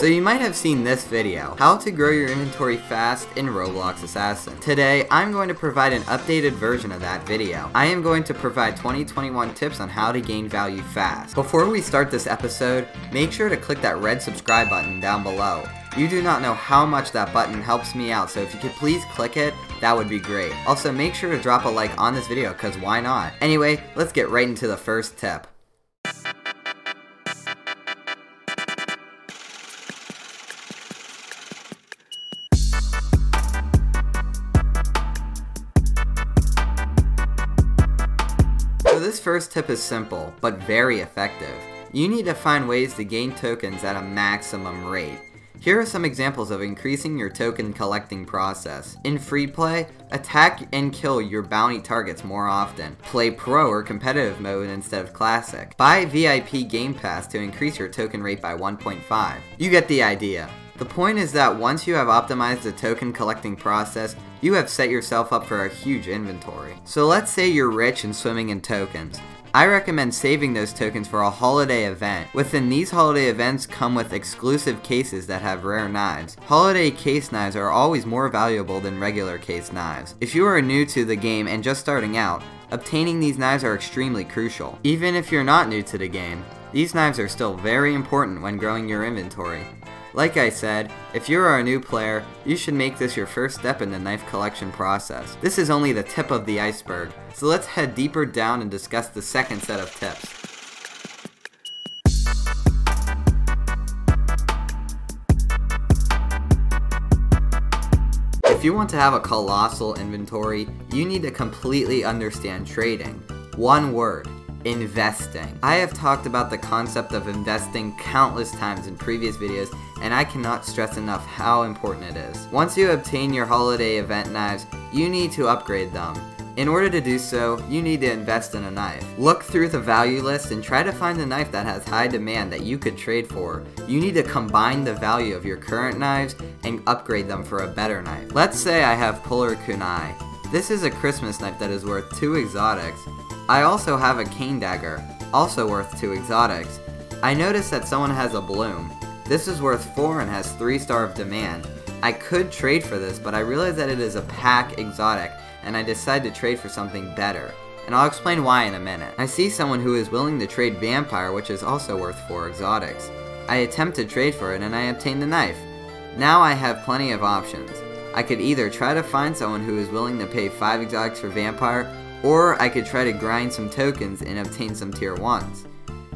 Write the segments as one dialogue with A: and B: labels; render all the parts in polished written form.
A: So you might have seen this video, how to grow your inventory fast in Roblox Assassin. Today, I'm going to provide an updated version of that video. I am going to provide 2021 tips on how to gain value fast. Before we start this episode, make sure to click that red subscribe button down below. You do not know how much that button helps me out, so if you could please click it, that would be great. Also, make sure to drop a like on this video, because why not? Anyway, let's get right into the first tip. So this first tip is simple, but very effective. You need to find ways to gain tokens at a maximum rate. Here are some examples of increasing your token collecting process. In free play, attack and kill your bounty targets more often. Play pro or competitive mode instead of classic. Buy VIP Game Pass to increase your token rate by 1.5. You get the idea. The point is that once you have optimized the token collecting process, you have set yourself up for a huge inventory. So let's say you're rich and swimming in tokens. I recommend saving those tokens for a holiday event. Within these holiday events come with exclusive cases that have rare knives. Holiday case knives are always more valuable than regular case knives. If you are new to the game and just starting out, obtaining these knives are extremely crucial. Even if you're not new to the game, these knives are still very important when growing your inventory. Like I said, if you are a new player, you should make this your first step in the knife collection process. This is only the tip of the iceberg, so let's head deeper down and discuss the second set of tips. If you want to have a colossal inventory, you need to completely understand trading. One word. Investing. I have talked about the concept of investing countless times in previous videos, and I cannot stress enough how important it is. Once you obtain your holiday event knives, you need to upgrade them. In order to do so, you need to invest in a knife. Look through the value list and try to find a knife that has high demand that you could trade for. You need to combine the value of your current knives and upgrade them for a better knife. Let's say I have Puller Kunai. This is a Christmas knife that is worth 2 exotics. I also have a cane dagger, also worth 2 exotics. I noticed that someone has a bloom. This is worth 4 and has 3-star of demand. I could trade for this, but I realized that it is a pack exotic, and I decided to trade for something better. And I'll explain why in a minute. I see someone who is willing to trade Vampire, which is also worth 4 exotics. I attempt to trade for it and I obtain the knife. Now I have plenty of options. I could either try to find someone who is willing to pay 5 exotics for Vampire, or I could try to grind some tokens and obtain some tier 1s.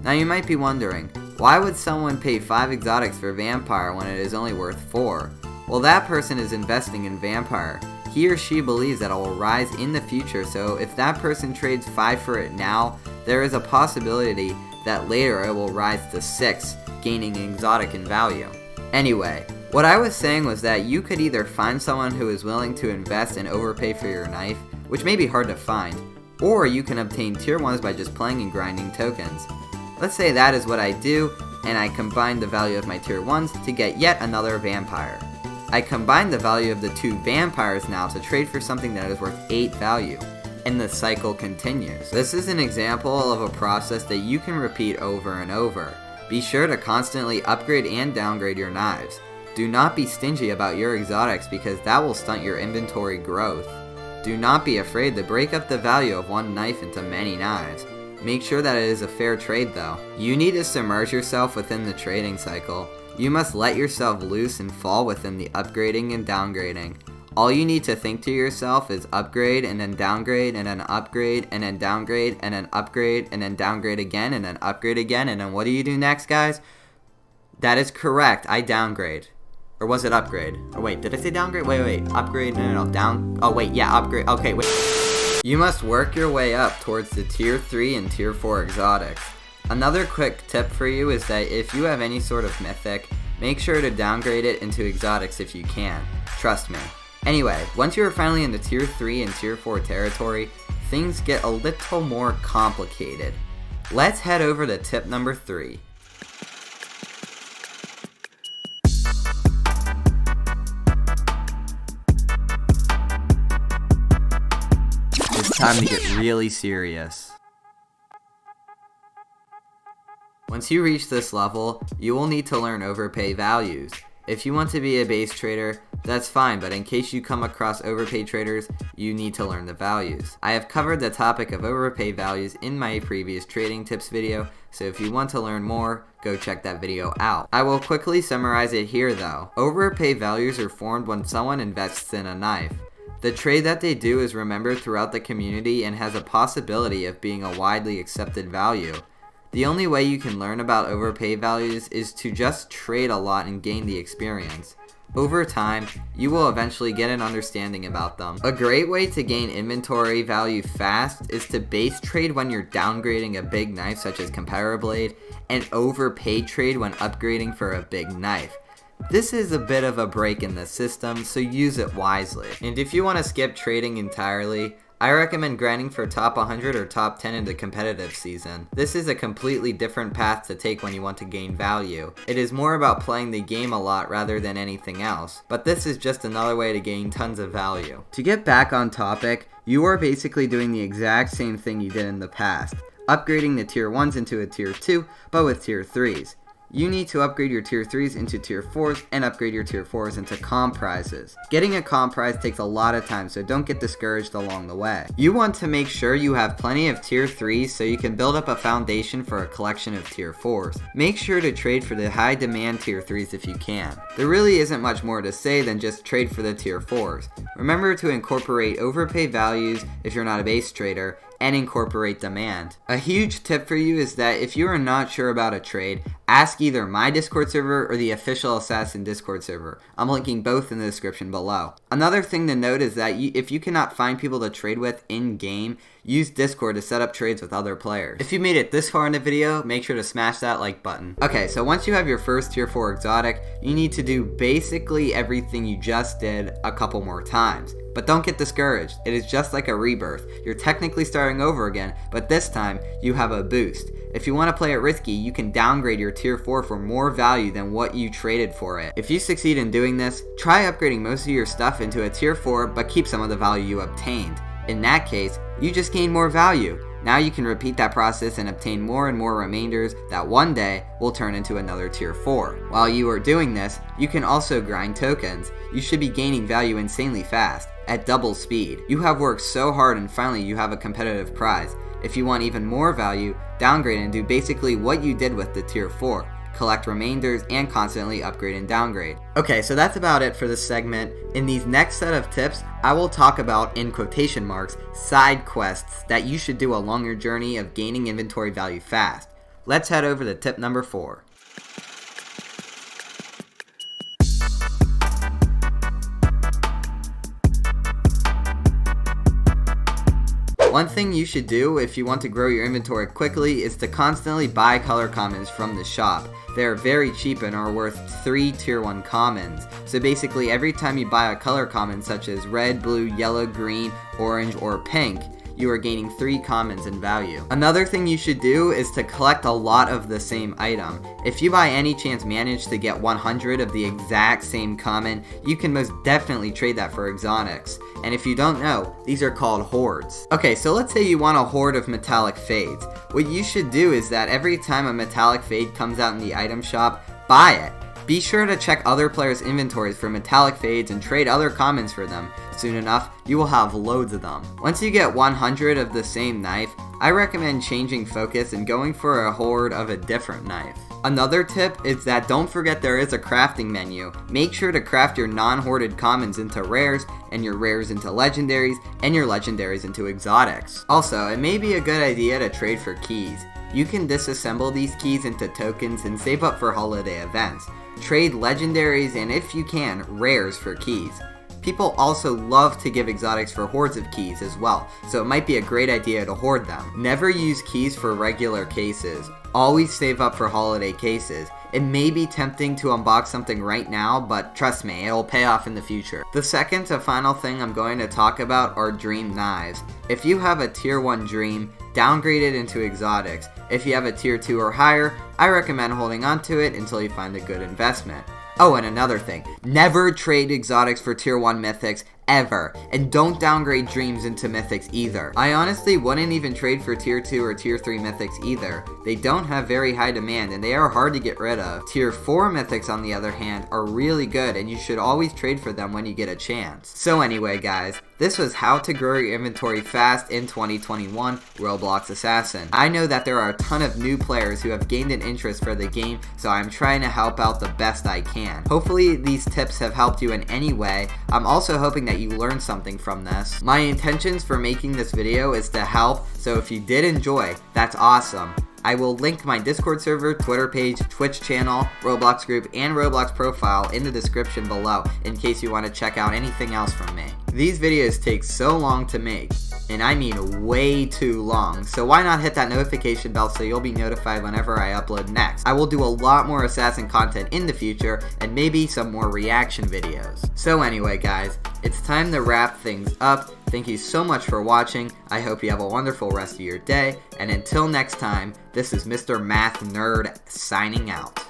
A: Now you might be wondering, why would someone pay 5 exotics for Vampire when it is only worth 4? Well, that person is investing in Vampire. He or she believes that it will rise in the future, so if that person trades 5 for it now, there is a possibility that later it will rise to 6, gaining an exotic in value. Anyway, what I was saying was that you could either find someone who is willing to invest and overpay for your knife, which may be hard to find, or you can obtain tier 1s by just playing and grinding tokens. Let's say that is what I do, and I combine the value of my tier 1s to get yet another Vampire. I combine the value of the 2 Vampires now to trade for something that is worth 8 value, and the cycle continues. This is an example of a process that you can repeat over and over. Be sure to constantly upgrade and downgrade your knives. Do not be stingy about your exotics because that will stunt your inventory growth. Do not be afraid to break up the value of one knife into many knives. Make sure that it is a fair trade though. You need to submerge yourself within the trading cycle. You must let yourself loose and fall within the upgrading and downgrading. All you need to think to yourself is upgrade and then downgrade and then upgrade and then downgrade and then upgrade and then downgrade again and then upgrade again, and then what do you do next, guys? That is correct, I downgrade. Or was it upgrade? Oh wait, did I say downgrade? Wait, upgrade, no, down, oh wait, yeah, upgrade, okay, wait. You must work your way up towards the tier 3 and tier 4 exotics. Another quick tip for you is that if you have any sort of mythic, make sure to downgrade it into exotics if you can. Trust me. Anyway, once you are finally in the tier 3 and tier 4 territory, things get a little more complicated. Let's head over to tip number 3. It's time to get really serious. Once you reach this level, you will need to learn overpay values. If you want to be a base trader, that's fine, but in case you come across overpay traders, you need to learn the values. I have covered the topic of overpay values in my previous trading tips video, so if you want to learn more, go check that video out. I will quickly summarize it here though. Overpay values are formed when someone invests in a knife. The trade that they do is remembered throughout the community and has a possibility of being a widely accepted value. The only way you can learn about overpay values is to just trade a lot and gain the experience. Over time, you will eventually get an understanding about them. A great way to gain inventory value fast is to base trade when you're downgrading a big knife such as competitor blade, and overpay trade when upgrading for a big knife. This is a bit of a break in the system, so use it wisely. And if you want to skip trading entirely, I recommend grinding for top 100 or top 10 in the competitive season. This is a completely different path to take when you want to gain value. It is more about playing the game a lot rather than anything else, but this is just another way to gain tons of value. To get back on topic, you are basically doing the exact same thing you did in the past, upgrading the tier 1s into a tier 2, but with tier 3s. You need to upgrade your tier 3s into tier 4s and upgrade your tier 4s into comp prizes. Getting a comp prize takes a lot of time, so don't get discouraged along the way. You want to make sure you have plenty of tier 3s so you can build up a foundation for a collection of tier 4s. Make sure to trade for the high demand tier 3s if you can. There really isn't much more to say than just trade for the tier 4s. Remember to incorporate overpay values if you're not a base trader, and incorporate demand. A huge tip for you is that if you are not sure about a trade, ask either my Discord server or the official Assassin Discord server. I'm linking both in the description below. Another thing to note is that if you cannot find people to trade with in-game, use Discord to set up trades with other players. If you made it this far in the video, make sure to smash that like button. Okay, so once you have your first tier 4 exotic, you need to do basically everything you just did a couple more times. But don't get discouraged, it is just like a rebirth. You're technically starting over again, but this time, you have a boost. If you want to play it risky, you can downgrade your tier 4 for more value than what you traded for it. If you succeed in doing this, try upgrading most of your stuff into a tier 4, but keep some of the value you obtained. In that case, you just gain more value. Now you can repeat that process and obtain more and more remainders that one day will turn into another tier 4. While you are doing this, you can also grind tokens. You should be gaining value insanely fast, at double speed. You have worked so hard and finally you have a competitive prize. If you want even more value, downgrade and do basically what you did with the tier 4. Collect remainders, and constantly upgrade and downgrade. Okay, so that's about it for this segment. In these next set of tips, I will talk about, in quotation marks, side quests that you should do along your journey of gaining inventory value fast. Let's head over to tip number 4. One thing you should do if you want to grow your inventory quickly is to constantly buy color commons from the shop. They are very cheap and are worth 3 tier 1 commons. So basically every time you buy a color common such as red, blue, yellow, green, orange, or pink, you are gaining 3 commons in value. Another thing you should do is to collect a lot of the same item. If you by any chance manage to get 100 of the exact same common, you can most definitely trade that for exotics. And if you don't know, these are called hordes. Okay, so let's say you want a horde of metallic fades. What you should do is that every time a metallic fade comes out in the item shop, buy it. Be sure to check other players' inventories for metallic fades and trade other commons for them. Soon enough, you will have loads of them. Once you get 100 of the same knife, I recommend changing focus and going for a horde of a different knife. Another tip is that don't forget there is a crafting menu. Make sure to craft your non-hoarded commons into rares, and your rares into legendaries, and your legendaries into exotics. Also, it may be a good idea to trade for keys. You can disassemble these keys into tokens and save up for holiday events. Trade legendaries and, if you can, rares for keys. People also love to give exotics for hordes of keys as well, so it might be a great idea to hoard them. Never use keys for regular cases. Always save up for holiday cases. It may be tempting to unbox something right now, but trust me, it'll pay off in the future. The second to final thing I'm going to talk about are dream knives. If you have a tier 1 dream, downgrade it into exotics. If you have a tier 2 or higher, I recommend holding onto it until you find a good investment. Oh, and another thing, never trade exotics for tier 1 mythics ever. And don't downgrade dreams into mythics either. I honestly wouldn't even trade for tier 2 or tier 3 mythics either. They don't have very high demand and they are hard to get rid of. Tier 4 mythics on the other hand are really good and you should always trade for them when you get a chance. So anyway guys, this was how to grow your inventory fast in 2021 Roblox Assassin. I know that there are a ton of new players who have gained an interest for the game, so I'm trying to help out the best I can. Hopefully these tips have helped you in any way. I'm also hoping that you learned something from this. My intentions for making this video is to help, so if you did enjoy, that's awesome. I will link my Discord server, Twitter page, Twitch channel, Roblox group, and Roblox profile in the description below in case you want to check out anything else from me. These videos take so long to make, and I mean way too long, so why not hit that notification bell so you'll be notified whenever I upload next. I will do a lot more Assassin content in the future, and maybe some more reaction videos. So anyway guys, it's time to wrap things up. Thank you so much for watching. I hope you have a wonderful rest of your day, and until next time, this is Mr. Math Nerd signing out.